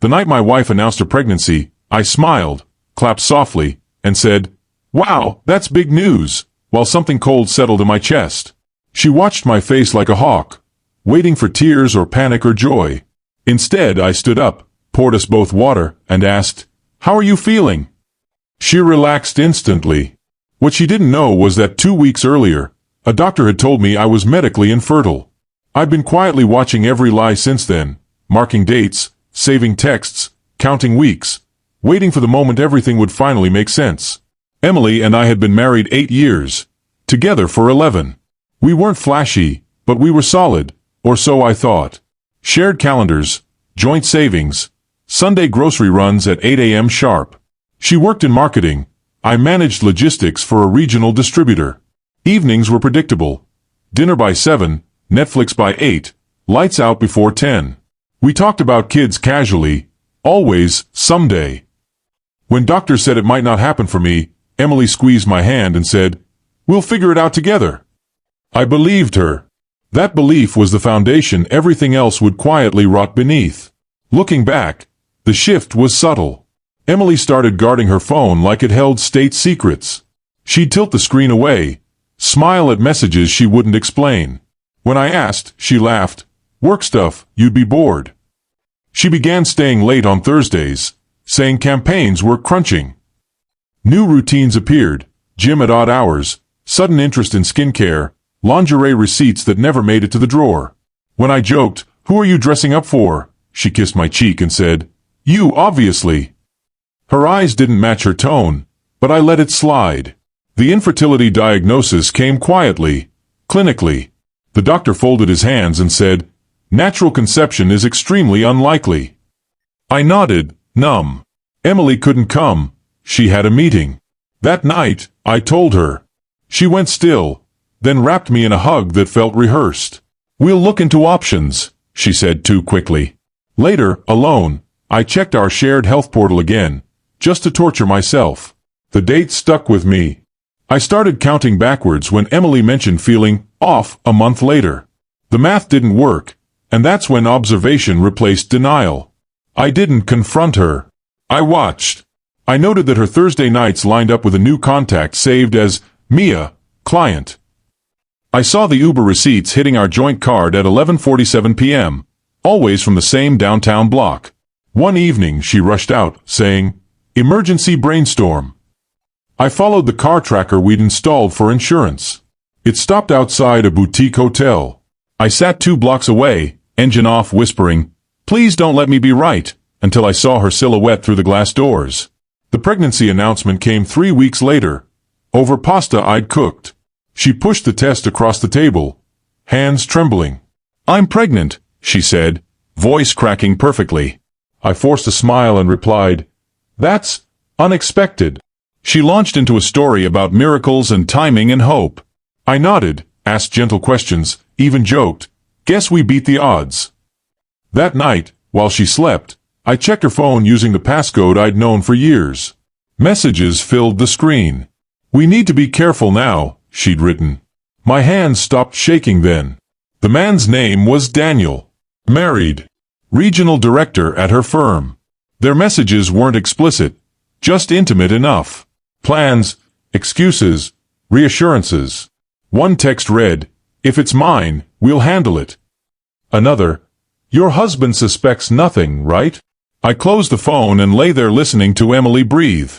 The night my wife announced her pregnancy, I smiled, clapped softly, and said, "Wow, that's big news," while something cold settled in my chest. She watched my face like a hawk, waiting for tears or panic or joy. Instead, I stood up, poured us both water, and asked, "How are you feeling?" She relaxed instantly. What she didn't know was that 2 weeks earlier, a doctor had told me I was medically infertile. I'd been quietly watching every lie since then, marking dates, saving texts, counting weeks, waiting for the moment everything would finally make sense. Emily and I had been married 8 years, together for 11. We weren't flashy, but we were solid, or so I thought. Shared calendars, joint savings, Sunday grocery runs at 8 a.m. sharp. She worked in marketing. I managed logistics for a regional distributor. Evenings were predictable. Dinner by 7, Netflix by 8, lights out before 10. We talked about kids casually, always, someday. When doctors said it might not happen for me, Emily squeezed my hand and said, "We'll figure it out together." I believed her. That belief was the foundation everything else would quietly rot beneath. Looking back, the shift was subtle. Emily started guarding her phone like it held state secrets. She'd tilt the screen away, smile at messages she wouldn't explain. When I asked, she laughed, "Work stuff, you'd be bored." She began staying late on Thursdays, saying campaigns were crunching. New routines appeared, gym at odd hours, sudden interest in skincare, lingerie receipts that never made it to the drawer. When I joked, "Who are you dressing up for?" she kissed my cheek and said, "You, obviously." Her eyes didn't match her tone, but I let it slide. The infertility diagnosis came quietly, clinically. The doctor folded his hands and said, "Natural conception is extremely unlikely." I nodded, numb. Emily couldn't come. She had a meeting. That night, I told her. She went still, then wrapped me in a hug that felt rehearsed. "We'll look into options," she said too quickly. Later, alone, I checked our shared health portal again, just to torture myself. The date stuck with me. I started counting backwards when Emily mentioned feeling off a month later. The math didn't work, and that's when observation replaced denial. I didn't confront her. I watched. I noted that her Thursday nights lined up with a new contact saved as Mia, client. I saw the Uber receipts hitting our joint card at 11:47 p.m., always from the same downtown block. One evening she rushed out, saying, "Emergency brainstorm." I followed the car tracker we'd installed for insurance. It stopped outside a boutique hotel. I sat 2 blocks away, engine off, whispering, "Please don't let me be right," until I saw her silhouette through the glass doors. The pregnancy announcement came 3 weeks later, over pasta I'd cooked. She pushed the test across the table, hands trembling. "I'm pregnant," she said, voice cracking perfectly. I forced a smile and replied, "That's unexpected." She launched into a story about miracles and timing and hope. I nodded, asked gentle questions, even joked, "Guess we beat the odds." That night, while she slept, I checked her phone using the passcode I'd known for years. Messages filled the screen. "We need to be careful now," she'd written. My hands stopped shaking then. The man's name was Daniel. Married. Regional director at her firm. Their messages weren't explicit, just intimate enough. Plans, excuses, reassurances. One text read, "If it's mine, we'll handle it." Another, "Your husband suspects nothing, right?" I closed the phone and lay there listening to Emily breathe.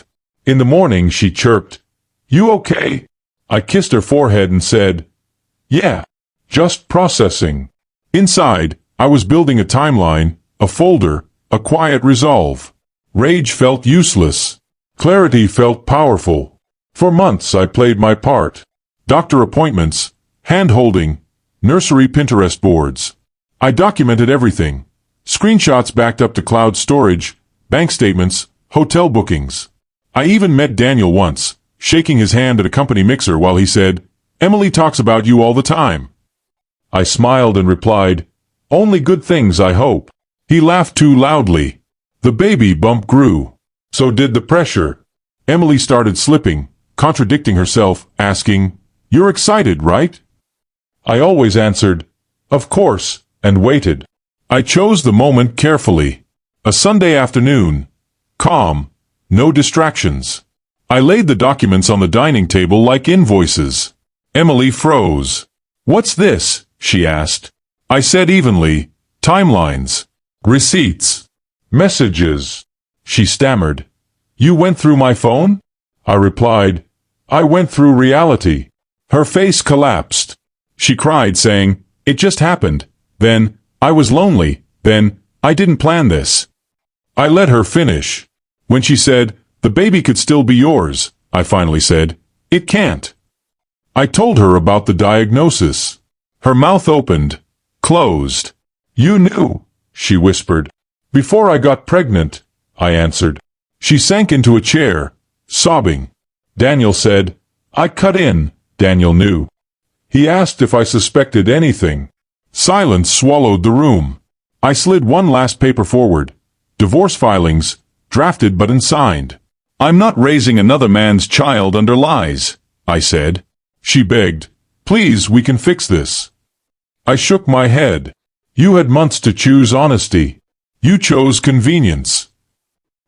In the morning she chirped, "You okay?" I kissed her forehead and said, "Yeah, just processing." Inside, I was building a timeline, a folder, a quiet resolve. Rage felt useless. Clarity felt powerful. For months I played my part. Doctor appointments, hand-holding, nursery Pinterest boards. I documented everything. Screenshots backed up to cloud storage, bank statements, hotel bookings. I even met Daniel once, shaking his hand at a company mixer while he said, "Emily talks about you all the time." I smiled and replied, "Only good things, I hope." He laughed too loudly. The baby bump grew. So did the pressure. Emily started slipping, contradicting herself, asking, "You're excited, right?" I always answered, "Of course," and waited. I chose the moment carefully. A Sunday afternoon. Calm. No distractions. I laid the documents on the dining table like invoices. Emily froze. "What's this?" she asked. I said evenly, "Timelines. Receipts. Messages." She stammered. "You went through my phone?" I replied, "I went through reality." Her face collapsed. She cried, saying, "It just happened. Then, I was lonely. Then, I didn't plan this." I let her finish. When she said, "The baby could still be yours," I finally said, "It can't." I told her about the diagnosis. Her mouth opened, closed. "You knew," she whispered. "Before I got pregnant," I answered. She sank into a chair, sobbing. Daniel said, "I cut in." Daniel knew. He asked if I suspected anything. Silence swallowed the room. I slid one last paper forward. Divorce filings, drafted but unsigned. "I'm not raising another man's child under lies," I said. She begged, "Please, we can fix this." I shook my head. "You had months to choose honesty. You chose convenience."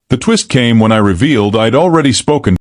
The twist came when I revealed I'd already spoken